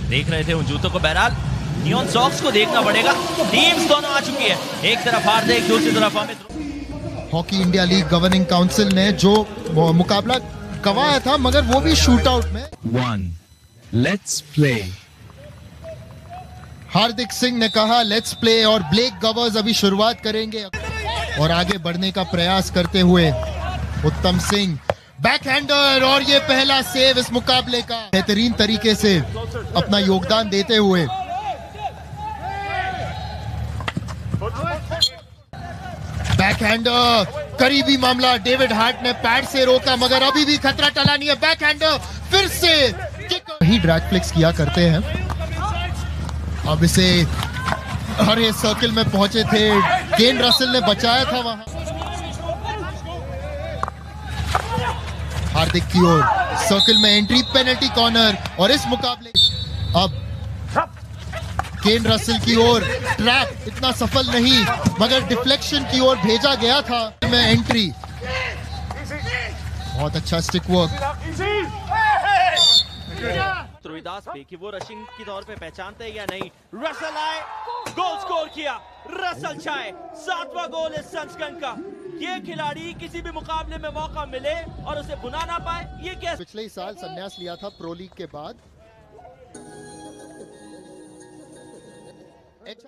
देख रहे थे उन जूतों को। बहरहाल नियॉन सॉक्स को देखना पड़ेगा। टीम्स दोनों आ चुकी है, एक तरफ हार्दिक, दूसरी तरफ Amit. Hockey India league governing council ने जो मुकाबला गंवाया था, मगर वो भी शूट आउट में। 1 लेट्स प्ले। हार्दिक सिंह ने कहा लेट्स प्ले और ब्लेक गवर्स अभी शुरुआत करेंगे और आगे बढ़ने का प्रयास करते हुए उत्तम सिंह बैकहैंडर, और ये पहला सेव इस मुकाबले का। बेहतरीन तरीके से अपना योगदान देते हुए बैकहैंडर, करीबी मामला। डेविड हार्ट ने पैड से रोका मगर अभी भी खतरा टला नहीं है। बैकहैंडर फिर से ही ड्रैग फ्लिक्स किया करते हैं। अब इसे हरे सर्किल में पहुंचे थे, केन रसेल ने बचाया था वहां। हार्दिक की ओर सर्किल में एंट्री, पेनल्टी कॉर्नर, और इस मुकाबले अब केन रसेल की ओर ट्रैप इतना सफल नहीं, मगर डिफ्लेक्शन की ओर भेजा गया था में एंट्री। बहुत अच्छा स्टिक वर्क। रविदास पे कि वो रशिंग के तौर पे पहचानते हैं या नहीं। रसल आए, गोल स्कोर किया। रसल छाए, 7वां गोल इस संस्करण का। ये खिलाड़ी किसी भी मुकाबले में मौका मिले और उसे बुना ना पाए, ये क्या? पिछले ही साल संन्यास लिया था प्रो लीग के बाद।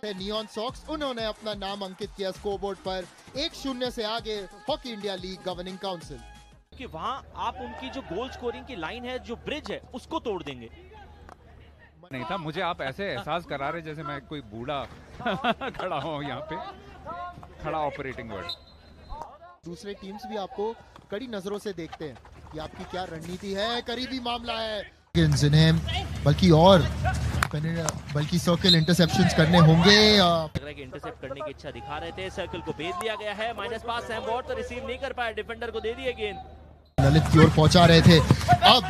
नियॉन सॉक्स, उन्होंने अपना नाम अंकित किया स्कोरबोर्ड पर 1-0 से आगे hockey India league governing council. कि वहां आप उनकी जो गोल स्कोरिंग की लाइन है, जो ब्रिज है, उसको तोड़ देंगे। नहीं था, मुझे आप ऐसे एहसास करा रहे जैसे मैं कोई बूढ़ा खड़ा हूँ यहाँ पे, खड़ा ऑपरेटिंग वर्ड। दूसरे टीम्स भी आपको कड़ी नजरों से देखते हैं कि आपकी क्या रणनीति है। करीबी मामला है, जिन्हें बल्कि सर्किल इंटरसेप्शंस करने होंगे। लग रहा है कि इंटरसेप्ट करने की इच्छा दिखा रहे थे। सर्किल को भेज दिया गया है। माइनस पास सैम वॉर्ड तो रिसीव नहीं कर पाया, डिफेंडर को दे दिए गेंद। ललित की ओर पहुंचा रहे थे, अब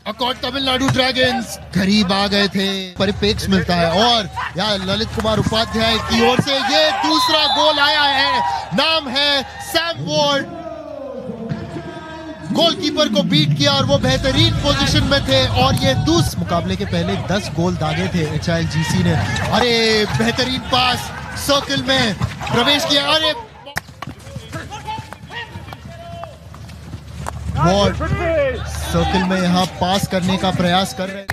अकॉर्ड तमिलनाडु ड्रैगन्स करीब आ गए थे। परिपेक्ष मिलता है और यार ललित कुमार उपाध्याय की ओर से ये दूसरा गोल आया है। नाम है सैम वॉर्ड। गोलकीपर को बीट किया और वो बेहतरीन पोजीशन में थे, और ये दूसरे मुकाबले के पहले 10 गोल दागे थे HILGC ने। अरे बेहतरीन पास, सर्किल में प्रवेश किया। अरे वॉर्ड सर्किल में यहाँ पास करने का प्रयास कर रहे हैं।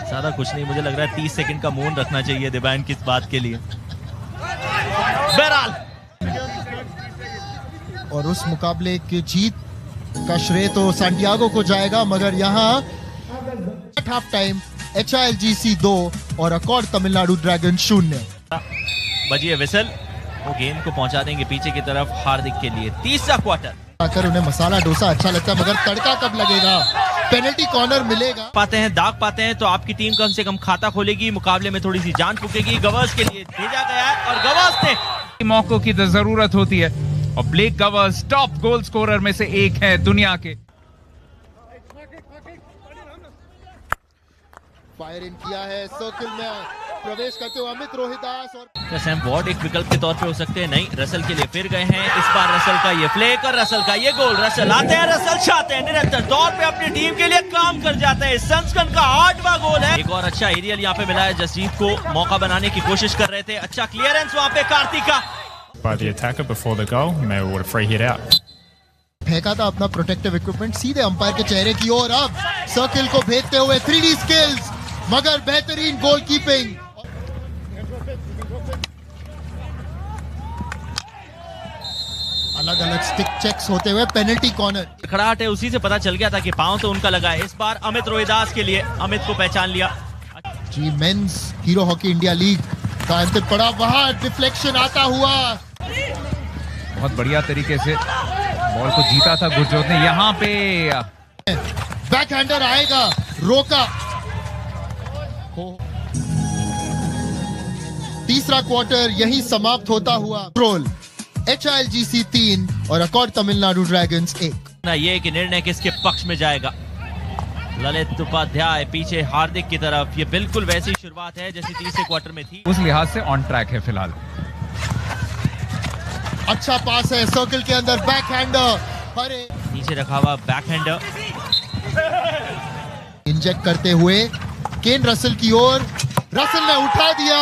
ज्यादा कुछ नहीं, मुझे लग रहा है 30 सेकंड का मौन रखना चाहिए दिव्यांग की इस बात के लिए। बहरहाल और उस मुकाबले की जीत का श्रेय तो सैंटियागो को जाएगा, मगर यहाँ हाफ टाइम HILGC 2 और अकॉर्ड तमिलनाडु ड्रैगन 0। बजिए विसल, वो गेंद को पहुंचा देंगे पीछे की तरफ हार्दिक के लिए। तीसरा क्वार्टर आकर उन्हें मसाला डोसा अच्छा लगता है, मगर तड़का कब लगेगा? पेनल्टी कॉर्नर मिलेगा। पाते हैं, दाग पाते हैं तो आपकी टीम कम से कम खाता खोलेगी, मुकाबले में थोड़ी सी जान फूकेगी। गवर्स के लिए भेजा गया है और गवर्स ने मौकों की तो जरूरत होती है, और ब्लेक गवर्स टॉप गोल स्कोरर में से एक है दुनिया के। फायर इन किया है, सर्किल में प्रवेश करते हुए अमित रोहिदास। और सैम वॉर्ड एक विकल्प के तौर पे हो सकते हैं, नहीं, रसल के लिए फिर गए हैं। इस बार रसल का ये फ्लेक और रसल का ये गोल। रसल आते हैं, रसल चाहते हैं, निरंतर तौर पे अपनी टीम के लिए काम कर जाते हैं। संस्करण का 8वां गोल है। एक और अच्छा एरियल यहाँ पे मिला है, जसजीत को मौका बनाने की कोशिश कर रहे थे। अच्छा क्लियरेंस वहाँ पे Kartika by the attacker before the goal, and they would have free hit out. फेंका था अपना प्रोटेक्टिव इक्विपमेंट सीधे अंपायर के चेहरे की ओर। अब सर्किल को भेजते हुए 3D स्किल्स, मगर बेहतरीन गोलकीपिंग। अलग अलग स्टिक चेक्स होते हुए पेनल्टी कॉर्नर। खड़ाहट है, उसी से पता चल गया था कि पांव तो उनका लगा है। इस बार अमित रोहिदास के लिए, अमित को पहचान लिया। जी men's Hero hockey India league का अंतिम पड़ा, वहां डिफ्लेक्शन आता हुआ। बहुत बढ़िया तरीके से बॉल को जीता था गुरजोत ने। यहाँ पे बैकहैंडर आएगा, रोका। तीसरा क्वार्टर यही समाप्त होता हुआ। रोल HILGC 3 और अकॉर्ड तमिलनाडु ड्रैगन्स 1। ना ये कि निर्णय किसके पक्ष में जाएगा। ललित उपाध्याय पीछे हार्दिक की तरफ। ये बिल्कुल वैसी शुरुआत है जैसी तीसरे क्वार्टर में थी। उस लिहाज से ऑन ट्रैक है फिलहाल। अच्छा पास है, सर्किल के अंदर बैकहैंडर। अरे नीचे रखा हुआ बैकहैंडर इंजेक्ट करते हुए केन रसल की ओर, रसल ने उठा दिया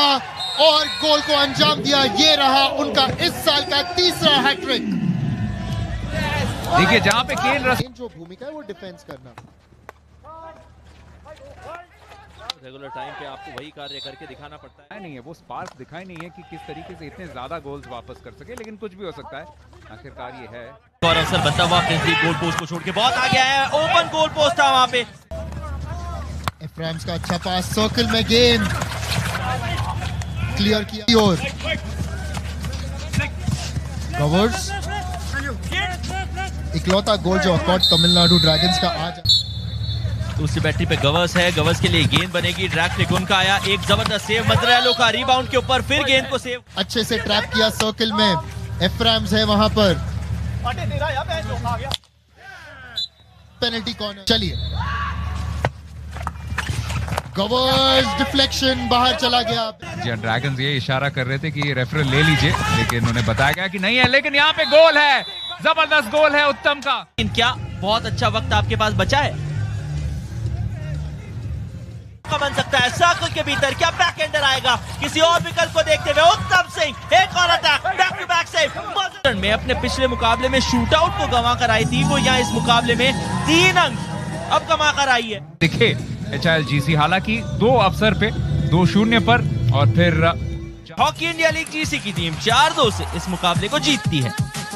और गोल को अंजाम दिया। ये रहा उनका इस साल का तीसरा हैट्रिक। देखिए जहां पे केन रसल जो भूमिका है वो डिफेंस करना। रेगुलर टाइम पे आपको वही कार्य करके दिखाना पड़ता है। नहीं है, वो स्पार्क दिखाई नहीं है कि किस तरीके से इतने ज्यादा गोल्स वापस कर सके, लेकिन कुछ भी हो सकता है, आखिरकार ये है। और अवसर बनता हुआ प्रिंसली गोल पोस्ट को छोड़ के बहुत आ गया है, ओपन गोल पोस्ट था वहां पे। एफ्राइम्स का अच्छा पास, सर्कल में गेंद क्लियर किया और गवर्स इकलौता गोल जो अकॉर्ड तमिलनाडु ड्रैगन्स का आज। दूसरी बैटरी पे गवर्स है, गवर्स के लिए गेंद बनेगी, ड्रैग फ्लिक उनका आया, एक जबरदस्त सेव मद्रेलो का रिबाउंड के ऊपर, फिर गेंद को सेव अच्छे से ट्रैप किया सर्कल में, एफ्राइम्स है वहां पर। पेनल्टी कॉर्नर, चलिए गवर्स डिफ्लेक्शन बाहर चला गया। जी ड्रैगन्स ये इशारा कर रहे थे कि रेफरी ले लीजिए, लेकिन उन्हें बताया गया कि नहीं है, लेकिन यहाँ पे गोल है, जबरदस्त गोल है उत्तम का। क्या बहुत अच्छा वक्त आपके पास बचा है, बन सकता है सर्कल के भीतर, क्या बैक एंडर आएगा, किसी और विकल्प को देखते हुए उत्तम सिंह एक और attack, back to back save. में अपने पिछले मुकाबले में शूट आउट को गंवा कर आई थी, वो यहाँ इस मुकाबले में 3 अंक अब गंवा कर आई है। देखिए HILGC हालांकि 2 अवसर पे 2-0 पर, और फिर हॉकी इंडिया लीग GC की टीम 4-2 से इस मुकाबले को जीतती है।